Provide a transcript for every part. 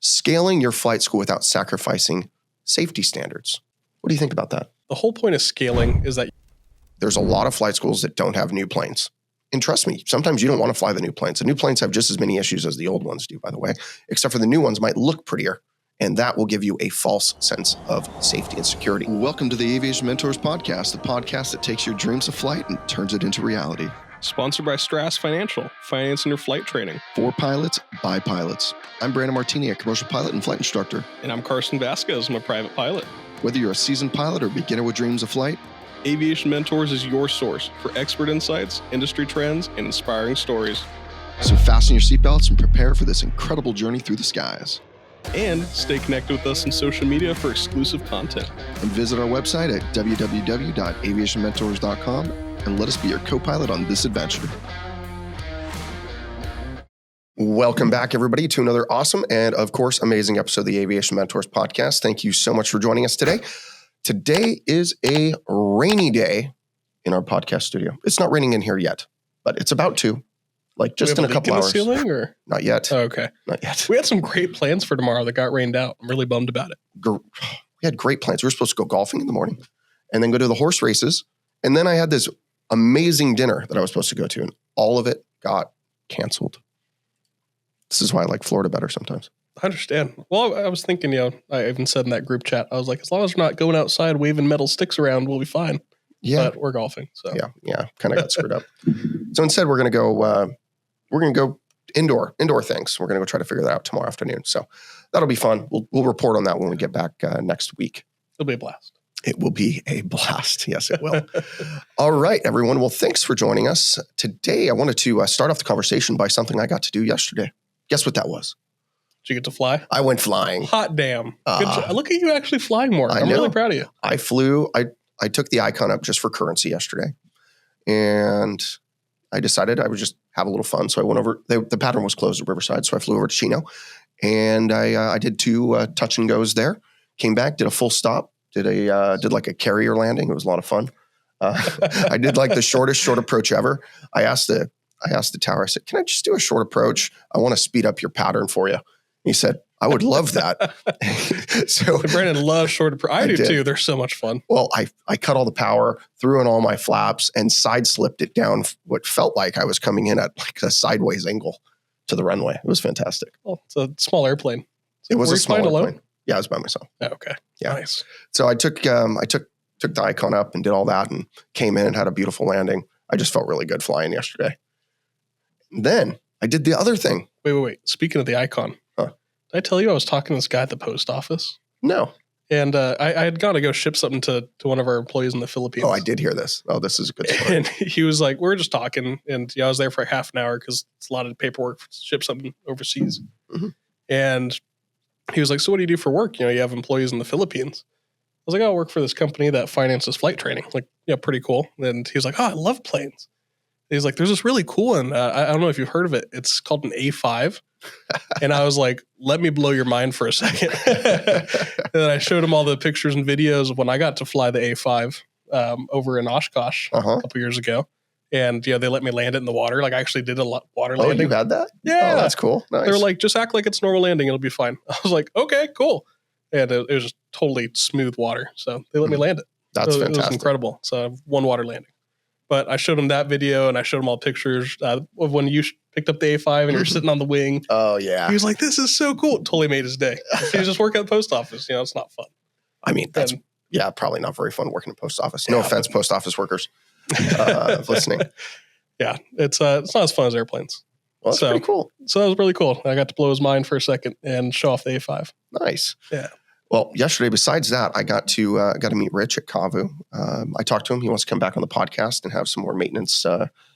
scaling your flight school without sacrificing safety standards. What do you think about that? The whole point of scaling is that there's a lot of flight schools that don't have new planes. And trust me, sometimes you don't want to fly the new planes. The new planes have just as many issues as the old ones do, by the way, except for the new ones might look prettier. And that will give you a false sense of safety and security. Welcome to the Aviation Mentors Podcast, the podcast that takes your dreams of flight and turns it into reality. Sponsored by Strass Financial, financing your flight training. For pilots, by pilots. I'm Brandon Martini, a commercial pilot and flight instructor. And I'm Carson Vasquez, I'm a private pilot. Whether you're a seasoned pilot or beginner with dreams of flight, Aviation Mentors is your source for expert insights, industry trends, and inspiring stories. So fasten your seatbelts and prepare for this incredible journey through the skies. And stay connected with us on social media for exclusive content. And visit our website at www.aviationmentors.com and let us be your co-pilot on this adventure. Welcome back, everybody, to another awesome and, of course, amazing episode of the Aviation Mentors Podcast. Thank you so much for joining us today. Today is a rainy day in our podcast studio. It's not raining in here yet, but it's about to. Like just in a couple hours. Ceiling, or? Not yet. Oh, okay. Not yet. We had some great plans for tomorrow that got rained out. I'm really bummed about it. We had great plans. We were supposed to go golfing in the morning and then go to the horse races. And then I had this amazing dinner that I was supposed to go to, and all of it got canceled. This is why I like Florida better sometimes. I understand. Well, I was thinking, I even said in that group chat, I was like, as long as we're not going outside waving metal sticks around, we'll be fine. Yeah. But we're golfing. So Yeah. Kind of got screwed up. So instead, we're going to go indoor things. We're going to go try to figure that out tomorrow afternoon. So that'll be fun. We'll report on that when we get back next week. It'll be a blast. It will be a blast. Yes, it will. All right, everyone. Well, thanks for joining us. Today, I wanted to start off the conversation by something I got to do yesterday. Guess what that was? Did you get to fly? I went flying. Hot damn. Good job. Look at you actually flying more. I'm really proud of you. I flew. I took the Icon up just for currency yesterday. And I decided I would just have a little fun. So I went over. The pattern was closed at Riverside. So I flew over to Chino. And I did two touch and goes there. Came back, did a full stop. Did like a carrier landing. It was a lot of fun. I did like the shortest short approach ever. I asked the tower, I said, can I just do a short approach? I want to speed up your pattern for you. He said, I would love that. So Brandon loves short approach. I do too. They're so much fun. Well, I cut all the power, threw in all my flaps, and side slipped it down what felt like I was coming in at like a sideways angle to the runway. It was fantastic. Well, it's a small airplane. It was a small airplane. Alone? Yeah, I was by myself. Oh, okay. Yeah. Nice. So I took the Icon up and did all that and came in and had a beautiful landing. I just felt really good flying yesterday. Then I did the other thing. Wait. Speaking of the Icon, did I tell you I was talking to this guy at the post office? No. And I had gone to go ship something to one of our employees in the Philippines. Oh, I did hear this. Oh, this is a good story. And he was like, we were just talking, and I was there for half an hour because it's a lot of paperwork to ship something overseas. Mm-hmm. And he was like, so what do you do for work? You have employees in the Philippines. I was like, I work for this company that finances flight training. Like, yeah, pretty cool. And he was like, oh, I love planes. And he's like, there's this really cool one. I don't know if you've heard of it. It's called an A5. And I was like, let me blow your mind for a second. And then I showed him all the pictures and videos of when I got to fly the A5 over in Oshkosh a couple years ago. And they let me land it in the water. Like I actually did a water landing. Oh, you had that? Yeah. Oh, that's cool. Nice. They were like, just act like it's normal landing. It'll be fine. I was like, okay, cool. And it was just totally smooth water. So they let me land it. That's fantastic. It was incredible. So one water landing. But I showed him that video and I showed him all pictures of when you picked up the A5 and you're sitting on the wing. Oh, yeah. He was like, this is so cool. It totally made his day. He was just working at the post office. It's not fun. I mean, probably not very fun working at post office. No offense, post office workers listening. Yeah, it's not as fun as airplanes. Well, that's pretty cool. So that was really cool. I got to blow his mind for a second and show off the A5. Nice. Yeah. Well, yesterday, besides that, I got to meet Rich at Kavu. I talked to him. He wants to come back on the podcast and have some more maintenance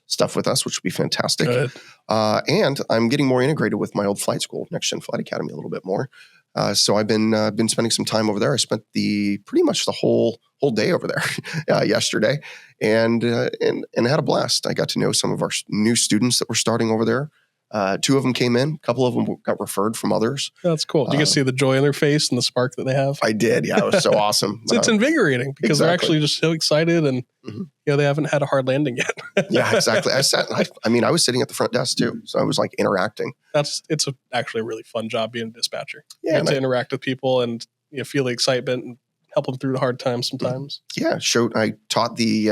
stuff with us, which would be fantastic. Good. And I'm getting more integrated with my old flight school, Next Gen Flight Academy, a little bit more. So I've been spending some time over there. I spent pretty much the whole day over there yesterday, and had a blast. I got to know some of our new students that were starting over there. 2 of them came in. A couple of them got referred from others. That's cool. You can see the joy in their face and the spark that they have. I did. Yeah, it was so awesome. So it's invigorating because they're actually just so excited and they haven't had a hard landing yet. Yeah, exactly. I was sitting at the front desk too. So I was like interacting. It's actually a really fun job being a dispatcher. Yeah, you get to interact with people and feel the excitement and help them through the hard times sometimes. Yeah, I taught the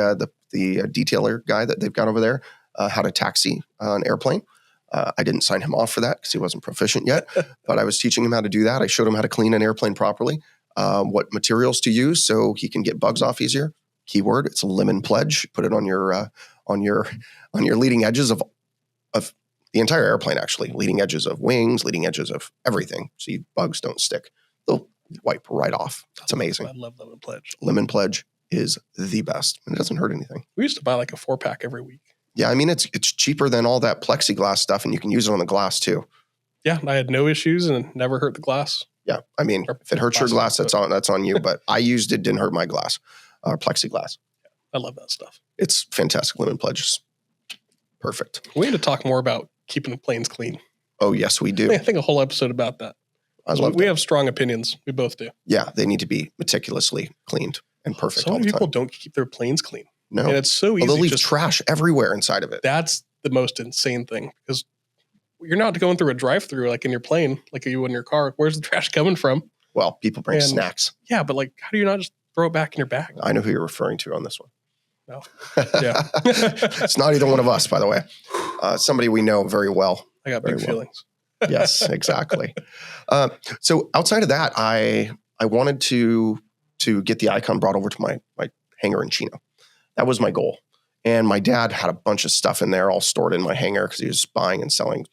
detailer guy that they've got over there how to taxi an airplane. I didn't sign him off for that because he wasn't proficient yet, but I was teaching him how to do that. I showed him how to clean an airplane properly, what materials to use so he can get bugs off easier. Keyword, it's a lemon pledge. Put it on your leading edges of the entire airplane, actually, leading edges of wings, leading edges of everything, so bugs don't stick. They'll wipe right off. That's amazing. I love lemon pledge. Lemon pledge is the best, and it doesn't hurt anything. We used to buy like a 4-pack every week. Yeah, I mean, it's cheaper than all that plexiglass stuff, and you can use it on the glass too. Yeah, I had no issues and never hurt the glass. Yeah, I mean, if it hurts your glass, that's on you. But I used it, didn't hurt my glass, plexiglass. I love that stuff. It's fantastic. Lemon pledge is perfect. We need to talk more about keeping the planes clean. Oh, yes, we do. I think a whole episode about that. We have strong opinions. We both do. Yeah, they need to be meticulously cleaned and perfect. So many people don't keep their planes clean. No. And it's so easy. They'll leave trash everywhere inside of it. That's the most insane thing because you're not going through a drive-through like in your plane, like you in your car. Where's the trash coming from? Well, people bring snacks. Yeah, but how do you not just throw it back in your bag? I know who you're referring to on this one. No. Yeah. It's not either one of us, by the way. Somebody we know very well. I got big feelings. Yes, exactly. So outside of that, I wanted to get the Icon brought over to my hangar in Chino. That was my goal. And my dad had a bunch of stuff in there all stored in my hangar because he was buying and selling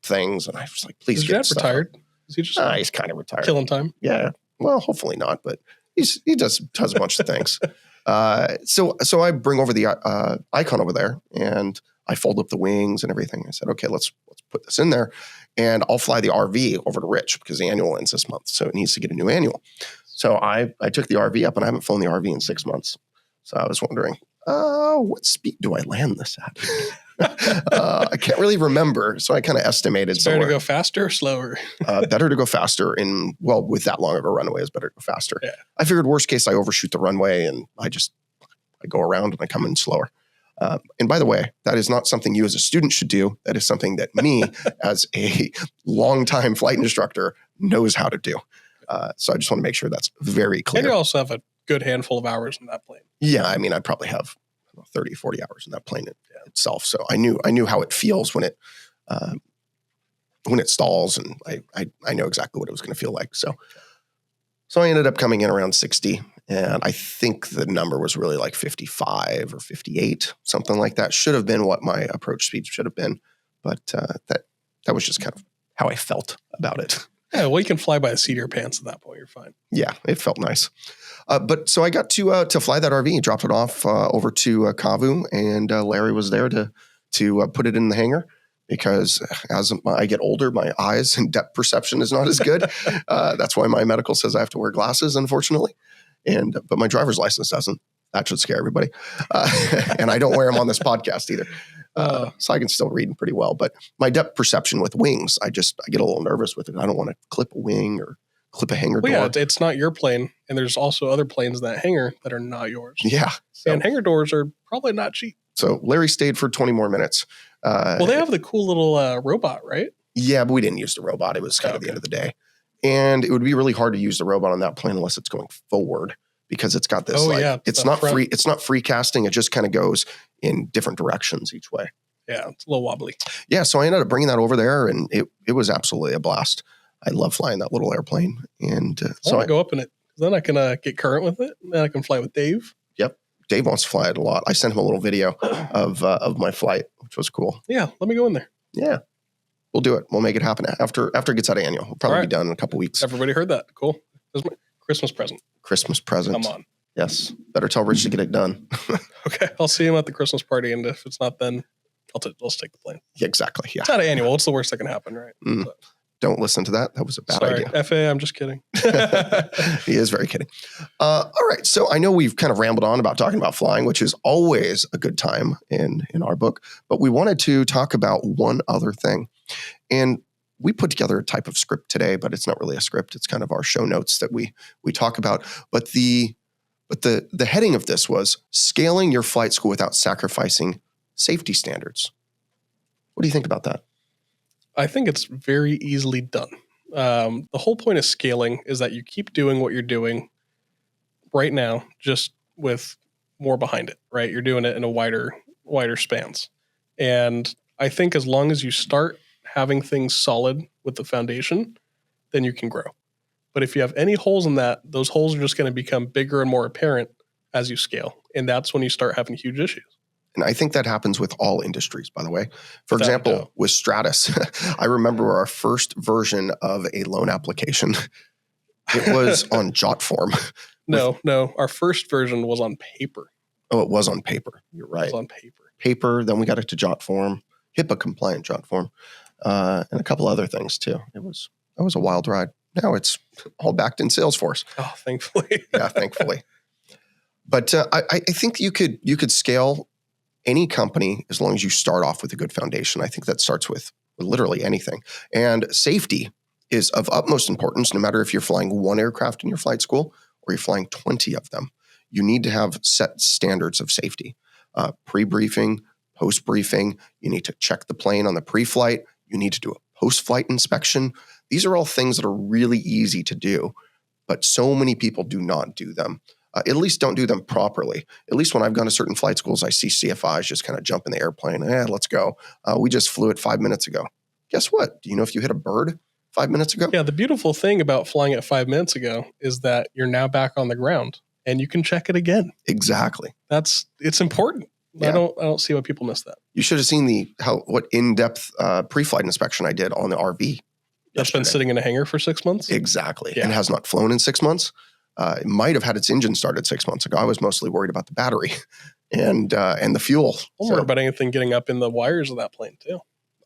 things. And I was like, please get Is your dad retired? Is he just he's kind of retired. Killing time? Yeah. Well, hopefully not, but he does a bunch of things. So I bring over the Icon over there and I fold up the wings and everything. I said, okay, let's put this in there and I'll fly the RV over to Rich because the annual ends this month. So it needs to get a new annual. So I took the RV up and I haven't flown the RV in 6 months. So I was wondering, what speed do I land this at? I can't really remember. So I kind of estimated. It's better to go faster or slower? Better to go faster with that long of a runway is better to go faster. Yeah. I figured worst case, I overshoot the runway and I go around and I come in slower. And by the way, that is not something you as a student should do. That is something that me as a longtime flight instructor knows how to do. So I just want to make sure that's very clear. And you also have a good handful of hours in that plane. Yeah. I mean, I probably have 30, 40 hours in that plane itself. So I knew how it feels when it stalls, and I know exactly what it was going to feel like. So I ended up coming in around 60, and I think the number was really like 55 or 58, something like that. Should have been what my approach speed should have been, but that was just kind of how I felt about it. Yeah, well, you can fly by the seat of your pants at that point. You're fine. Yeah, it felt nice. But so I got to fly that RV, dropped it off over to Kavu, and Larry was there to put it in the hangar because as I get older, my eyes and depth perception is not as good. That's why my medical says I have to wear glasses, unfortunately. But my driver's license doesn't. That should scare everybody. And I don't wear them on this podcast either. So I can still read pretty well. But my depth perception with wings, I get a little nervous with it. I don't want to clip a wing or clip a hangar door. Yeah, it's not your plane. And there's also other planes in that hangar that are not yours. Yeah. So, and hangar doors are probably not cheap. So Larry stayed for 20 more minutes. Well, they have the cool little robot, right? Yeah, but we didn't use the robot. It was kind of the end of the day. And it would be really hard to use the robot on that plane unless it's going forward because it's got this it's not free. It's not free casting. It just kind of goes in different directions each way. Yeah, it's a little wobbly. Yeah, so I ended up bringing that over there, and it was absolutely a blast. I love flying that little airplane, and so I go up in it. Then I can get current with it. Then I can fly with Dave. Yep, Dave wants to fly it a lot. I sent him a little video of my flight, which was cool. Yeah, let me go in there. Yeah, we'll do it. We'll make it happen after it gets out of annual. We'll probably be done in a couple weeks. Everybody heard that? Cool. This is my Christmas present. Christmas present. Come on. Yes, better tell Rich to get it done. Okay, I'll see him at the Christmas party, and if it's not then, I'll just take the plane. Yeah, exactly. Yeah, it's not annual. What's the worst that can happen, right? Mm. Don't listen to that. That was a bad idea. FAA, I'm just kidding. He is very kidding. All right. So I know we've kind of rambled on about talking about flying, which is always a good time in our book, but we wanted to talk about one other thing. And we put together a type of script today, but it's not really a script. It's kind of our show notes that we talk about. But the heading of this was scaling your flight school without sacrificing safety standards. What do you think about that? I think it's very easily done. The whole point of scaling is that you keep doing what you're doing right now, just with more behind it, right? You're doing it in a wider spans. And I think as long as you start having things solid with the foundation, then you can grow. But if you have any holes in that, those holes are just going to become bigger and more apparent as you scale. And that's when you start having huge issues. And I think that happens with all industries, by the way. For example, with Stratus, I remember our first version of a loan application. It was on jot form. No, our first version was on paper. Oh, it was on paper. You're right. It was on paper. Paper, then we got it to jot form, HIPAA compliant jot form, and a couple other things too. That was a wild ride. Now it's all backed in Salesforce. Oh, thankfully. Yeah, thankfully. But I think you could scale any company as long as you start off with a good foundation. I think that starts with literally anything. And safety is of utmost importance, no matter if you're flying one aircraft in your flight school or you're flying 20 of them. You need to have set standards of safety. Pre-briefing, post-briefing, you need to check the plane on the pre-flight. You need to do a post-flight inspection. These are all things that are really easy to do, but so many people do not do them. At least don't do them properly. At least when I've gone to certain flight schools, I see CFIs just kind of jump in the airplane. Let's go. We just flew it 5 minutes ago. Guess what? Do you know if you hit a bird 5 minutes ago? Yeah, the beautiful thing about flying it 5 minutes ago is that you're now back on the ground and you can check it again. Exactly. It's important. Yeah. I don't see why people miss that. You should have seen what in-depth pre-flight inspection I did on the RV. That's been sitting in a hangar for 6 months? Exactly. Yeah. And has not flown in 6 months. It might have had its engine started 6 months ago. I was mostly worried about the battery and the fuel. I'm worried about anything getting up in the wires of that plane too.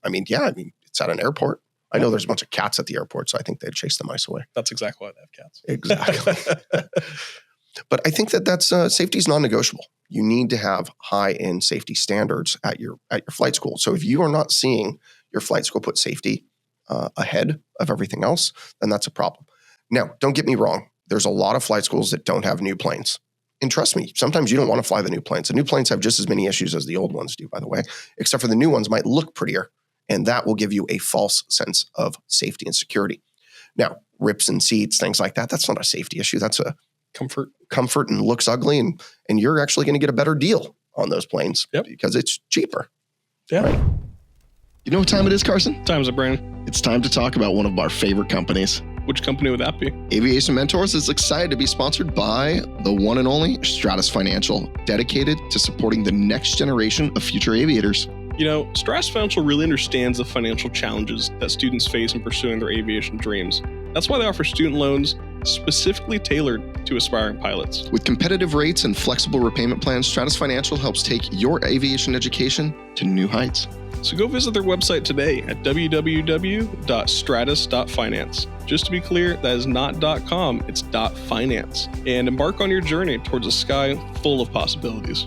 It's at an airport. I know there's a bunch of cats at the airport, so I think they'd chase the mice away. That's exactly why they have cats. Exactly. But I think that's safety is non-negotiable. You need to have high-end safety standards at your flight school. So if you are not seeing your flight school put safety ahead of everything else, then that's a problem. Now, don't get me wrong. There's a lot of flight schools that don't have new planes. And trust me, sometimes you don't want to fly the new planes. The new planes have just as many issues as the old ones do, by the way, except for the new ones might look prettier, and that will give you a false sense of safety and security. Now, rips in seats, things like that, that's not a safety issue. That's a comfort and looks ugly, and you're actually going to get a better deal on those planes because it's cheaper. Yeah. Right? You know what time it is, Carson? Time's it, Brandon? It's time to talk about one of our favorite companies. Which company would that be? Aviation Mentors is excited to be sponsored by the one and only Stratus Financial, dedicated to supporting the next generation of future aviators. You know, Stratus Financial really understands the financial challenges that students face in pursuing their aviation dreams. That's why they offer student loans specifically tailored to aspiring pilots. With competitive rates and flexible repayment plans, Stratus Financial helps take your aviation education to new heights. So go visit their website today at www.stratus.finance. Just to be clear, that is not .com, it's .finance. And embark on your journey towards a sky full of possibilities.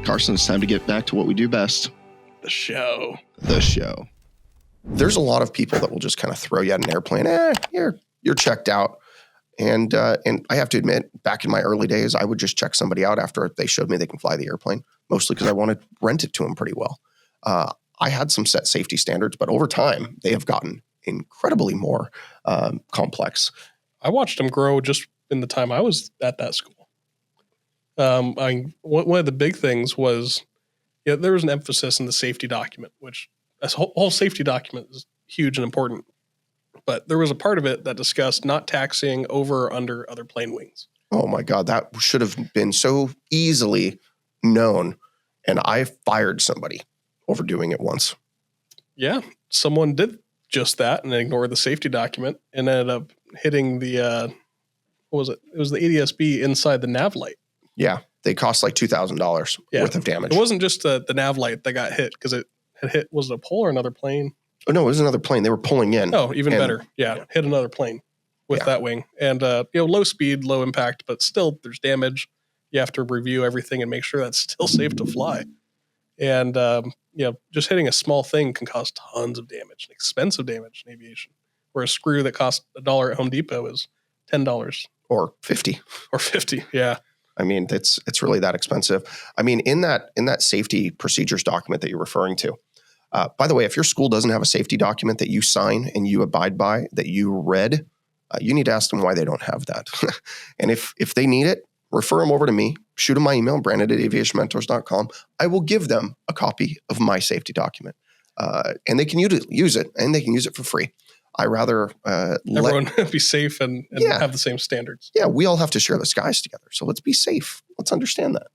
Carson, it's time to get back to what we do best. The show. There's a lot of people that will just kind of throw you at an airplane. You're checked out. And I have to admit, back in my early days, I would just check somebody out after they showed me they can fly the airplane, mostly because I wanted to rent it to them pretty well. I had some set safety standards, but over time, they have gotten incredibly more complex. I watched them grow just in the time I was at that school. One of the big things was, there was an emphasis in the safety document, which this whole safety document is huge and important. But there was a part of it that discussed not taxiing over or under other plane wings. Oh my God, that should have been so easily known. And I fired somebody over doing it once. Yeah, someone did just that and ignored the safety document and ended up hitting the, what was it? It was the ADS-B inside the nav light. Yeah, they cost like $2,000 worth of damage. It wasn't just the nav light that got hit because it had hit, was it a pole or another plane? Oh, no, it was another plane. They were pulling in. Oh, even better. Yeah, hit another plane with that wing. And, low speed, low impact, but still there's damage. You have to review everything and make sure that's still safe to fly. And, just hitting a small thing can cause tons of damage, expensive damage in aviation, where a screw that costs $1 at Home Depot is $10. Or 50. Or 50, yeah. I mean, it's really that expensive. I mean, in that safety procedures document that you're referring to, by the way, if your school doesn't have a safety document that you sign and you abide by, that you read, you need to ask them why they don't have that. And if they need it, refer them over to me, shoot them my email, brandon@aviationmentors.com. I will give them a copy of my safety document. And they can use it, and they can use it for free. I rather everyone be safe and have the same standards. Yeah, we all have to share the skies together. So let's be safe. Let's understand that.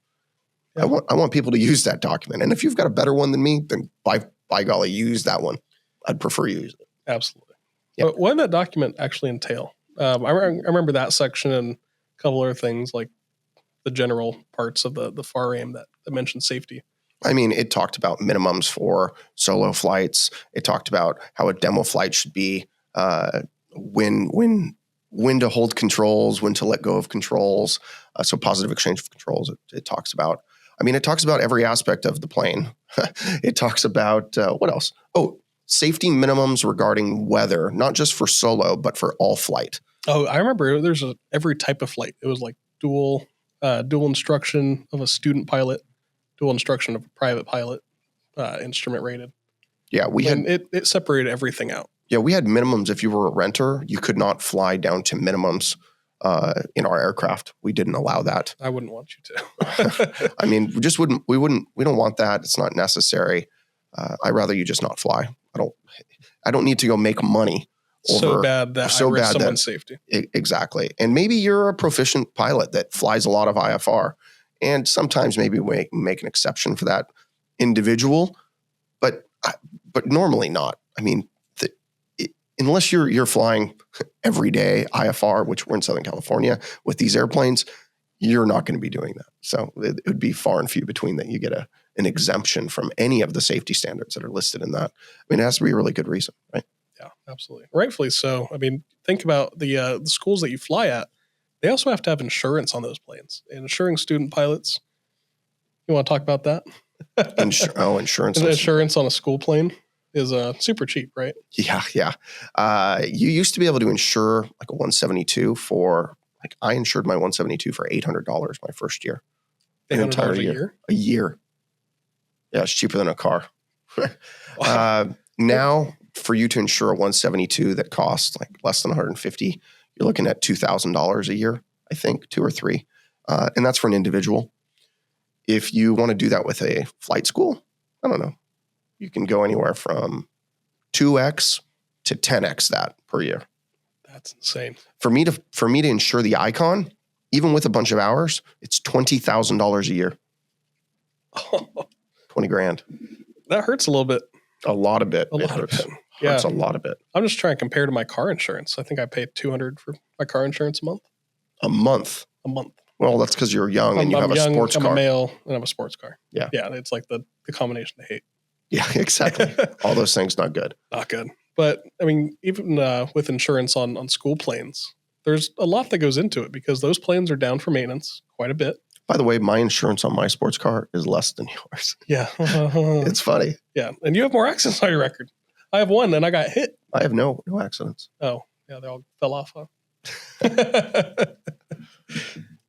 Yeah. I want people to use that document. And if you've got a better one than me, then by golly, use that one. I'd prefer you use it. Absolutely. Yeah. But what did that document actually entail? I remember that section and a couple other things like the general parts of the FAR aim that mentioned safety. I mean, it talked about minimums for solo flights. It talked about how a demo flight should be, when to hold controls, when to let go of controls. So positive exchange of controls. It talks about. I mean, it talks about every aspect of the plane. It talks about what else? Oh, safety minimums regarding weather, not just for solo, but for all flight. Oh, I remember there's every type of flight. It was like dual instruction of a student pilot, dual instruction of a private pilot, instrument rated. Yeah, it separated everything out. Yeah, we had minimums. If you were a renter, you could not fly down to minimums in our aircraft. We didn't allow that. I wouldn't want you to. I mean, we just wouldn't. We don't want that. It's not necessary. I'd rather you just not fly. I don't need to go make money over so bad that I risk someone's safety. Exactly. And maybe you're a proficient pilot that flies a lot of IFR, and sometimes maybe we make an exception for that individual, but normally not. I mean, unless you're flying every day IFR, which we're in Southern California with these airplanes, you're not going to be doing that. So it would be far and few between that you get an exemption from any of the safety standards that are listed in that. I mean, it has to be a really good reason, right? Yeah, absolutely. Rightfully so. I mean, think about the schools that you fly at. They also have to have insurance on those planes. And insuring student pilots, you want to talk about that? Insurance. Insurance on a school plane is super cheap, right? Yeah. You used to be able to insure like a 172 for, like I insured my 172 for $800 my first year. An entire year? A year. Yeah, it's cheaper than a car. Now, for you to insure a 172 that costs like less than $150, you're looking at $2,000 a year, I think, 2 or 3. And that's for an individual. If you want to do that with a flight school, I don't know. You can go anywhere from 2x to 10x that per year. That's insane. For me to insure the Icon, even with a bunch of hours, it's $20,000 a year. 20 grand. That hurts a little bit. A lot of it. It hurts a lot of it. I'm just trying to compare to my car insurance. I think I paid $200 for my car insurance a month. A month? A month. Well, that's because you're young and you have a sports car. I'm a male and I'm a sports car. Yeah. Yeah, it's like the combination I hate. Yeah, exactly. All those things, not good. Not good. But, I mean, even with insurance on school planes, there's a lot that goes into it because those planes are down for maintenance quite a bit. By the way, my insurance on my sports car is less than yours. Yeah. It's funny. Yeah. And you have more accidents on your record. I have one and I got hit. I have no accidents. Oh, yeah. They all fell off, huh?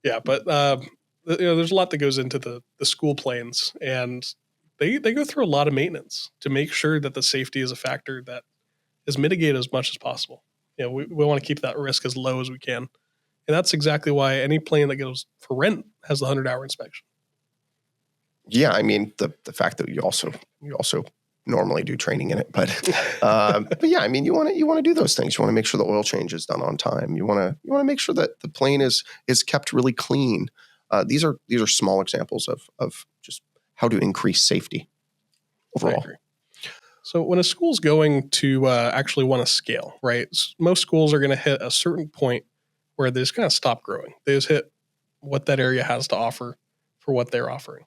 Yeah. But, there's a lot that goes into the school planes, and they go through a lot of maintenance to make sure that the safety is a factor that is mitigated as much as possible. We want to keep that risk as low as we can. And that's exactly why any plane that goes for rent has the 100-hour inspection. Yeah, I mean the fact that you also normally do training in it, but yeah, I mean you want to do those things. You want to make sure the oil change is done on time. You want to make sure that the plane is kept really clean. These are small examples of just how to increase safety overall. So when a school's going to actually want to scale, right? Most schools are going to hit a certain point where they just kind of stop growing. They just hit what that area has to offer for what they're offering.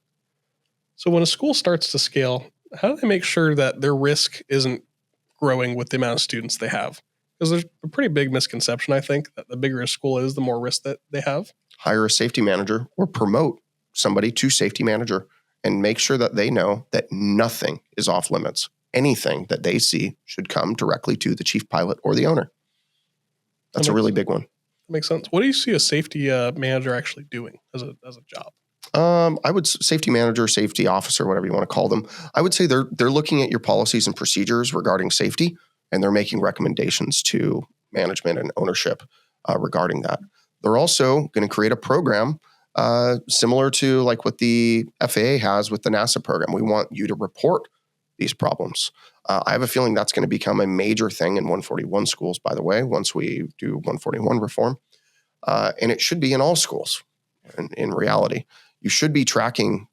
So when a school starts to scale, how do they make sure that their risk isn't growing with the amount of students they have. Because there's a pretty big misconception, I think, that the bigger a school is, the more risk that they have. Hire a safety manager or promote somebody to safety manager and make sure that they know that nothing is off limits. Anything that they see should come directly to the chief pilot or the owner. That's a really big one. That makes sense. What do you see a safety manager actually doing as a job? I would safety manager, safety officer, whatever you want to call them. I would say they're looking at your policies and procedures regarding safety, and they're making recommendations to management and ownership regarding that. They're also going to create a program similar to like what the FAA has with the NASA program. We want you to report these problems. I have a feeling that's going to become a major thing in 141 schools, by the way, once we do 141 reform. And it should be in all schools. In reality, you should be tracking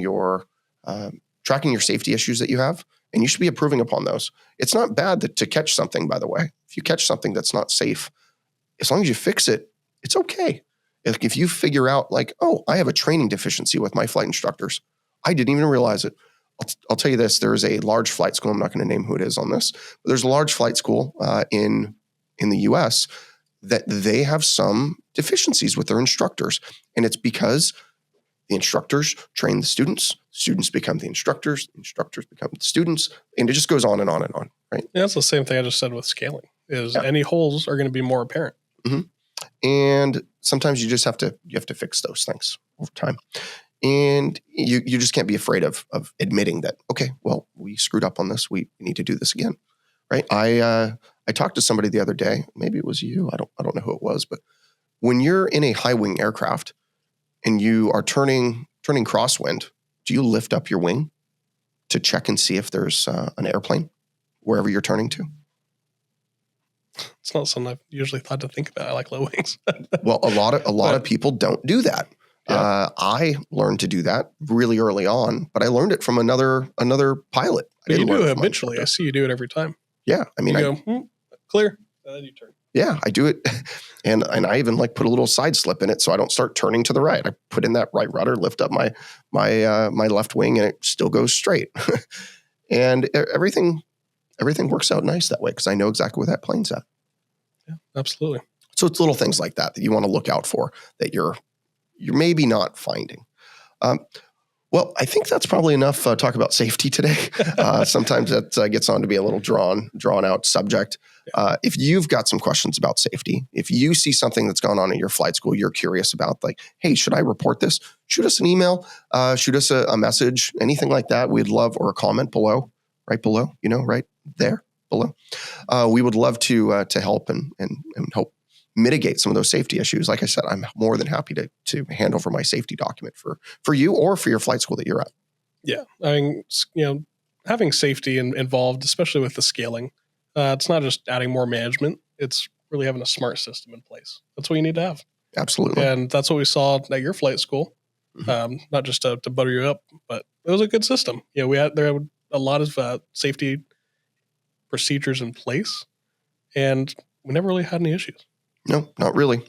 your safety issues that you have, and you should be improving upon those. It's not bad to catch something, by the way. If you catch something that's not safe, as long as you fix it, it's okay. If you figure out like, oh, I have a training deficiency with my flight instructors, I didn't even realize it. I'll tell you this, there is a large flight school, I'm not going to name who it is on this, but there's a large flight school in the US that they have some deficiencies with their instructors. And it's because the instructors train the students become the instructors become the students, and it just goes on and on and on, right? Yeah, that's the same thing I just said with scaling, is any holes are going to be more apparent. Mm-hmm. And sometimes you just have to fix those things over time. And you just can't be afraid of admitting that, okay, well, we screwed up on this. We need to do this again, right? I talked to somebody the other day, maybe it was you, I don't know who it was, but when you're in a high wing aircraft and you are turning crosswind, do you lift up your wing to check and see if there's an airplane wherever you're turning to? It's not something I've usually thought to think about. I like low wings. Well, a lot of people don't do that. Yeah. I learned to do that really early on, but I learned it from another pilot. You do it habitually. I see you do it every time. Yeah, I mean, you go, clear, and then you turn. Yeah, I do it, and I even like put a little side slip in it so I don't start turning to the right. I put in that right rudder, lift up my left wing, and it still goes straight. And everything works out nice that way because I know exactly where that plane's at. Yeah, absolutely. So it's little things like that you want to look out for that you're maybe not finding. Well, I think that's probably enough talk about safety today. Sometimes that gets on to be a little drawn out subject. If you've got some questions about safety, if you see something that's gone on at your flight school, you're curious about, like, hey, should I report this? Shoot us an email, shoot us a message, anything like that. We'd love, or a comment below, right below, right there below. We would love to help and help mitigate some of those safety issues. Like I said, I'm more than happy to hand over my safety document for you or for your flight school that you're at. Yeah. I mean, having safety involved, especially with the scaling, it's not just adding more management. It's really having a smart system in place. That's what you need to have. Absolutely. And that's what we saw at your flight school. Mm-hmm. Not just to butter you up, but it was a good system. There were a lot of safety procedures in place, and we never really had any issues. No, not really.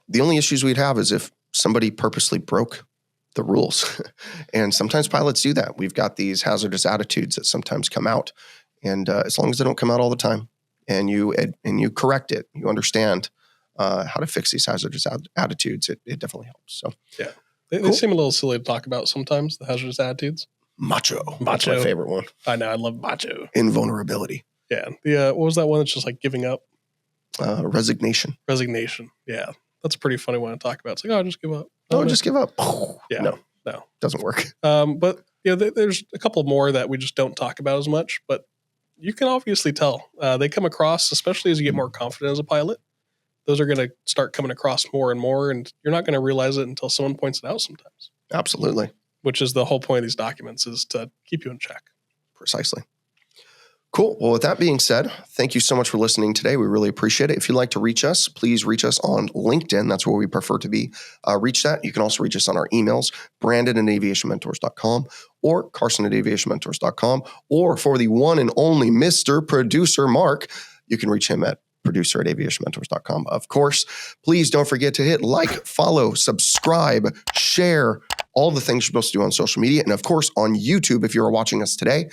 The only issues we'd have is if somebody purposely broke the rules. And sometimes pilots do that. We've got these hazardous attitudes that sometimes come out. And as long as they don't come out all the time and you correct it, you understand how to fix these hazardous attitudes, it definitely helps. So yeah, they seem a little silly to talk about sometimes, the hazardous attitudes. Macho. That's my favorite one. I know. I love macho. Invulnerability. Yeah. What was that one that's just like giving up? Resignation. Yeah. That's a pretty funny one to talk about. It's like, just give up. Just give up. Yeah. No. Doesn't work. But there's a couple more that we just don't talk about as much, but you can obviously tell. They come across, especially as you get more confident as a pilot. Those are going to start coming across more and more, and you're not going to realize it until someone points it out sometimes. Absolutely. Which is the whole point of these documents, is to keep you in check. Precisely. Cool. Well, with that being said, thank you so much for listening today. We really appreciate it. If you'd like to reach us, please reach us on LinkedIn. That's where we prefer to be reached at. You can also reach us on our emails, brandon@aviationmentors.com or carson@aviationmentors.com. Or for the one and only Mr. Producer Mark, you can reach him at producer@aviationmentors.com. Of course, please don't forget to hit like, follow, subscribe, share, all the things you're supposed to do on social media. And of course, on YouTube, if you're watching us today.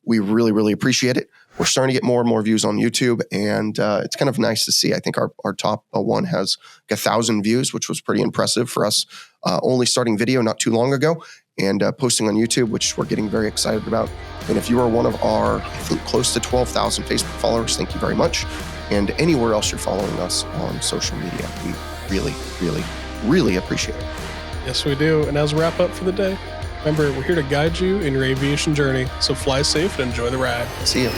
We really, really appreciate it. we're starting to get more and more views on YouTube, and it's kind of nice to see. I think our top one has 1,000 views, which was pretty impressive for us, only starting video not too long ago, and posting on YouTube, which we're getting very excited about. And if you are one of our, I think, close to 12,000 Facebook followers, thank you very much. And anywhere else you're following us on social media, we really, really, really appreciate it. Yes, we do. And as we wrap up for the day, remember, we're here to guide you in your aviation journey. So fly safe and enjoy the ride. See you.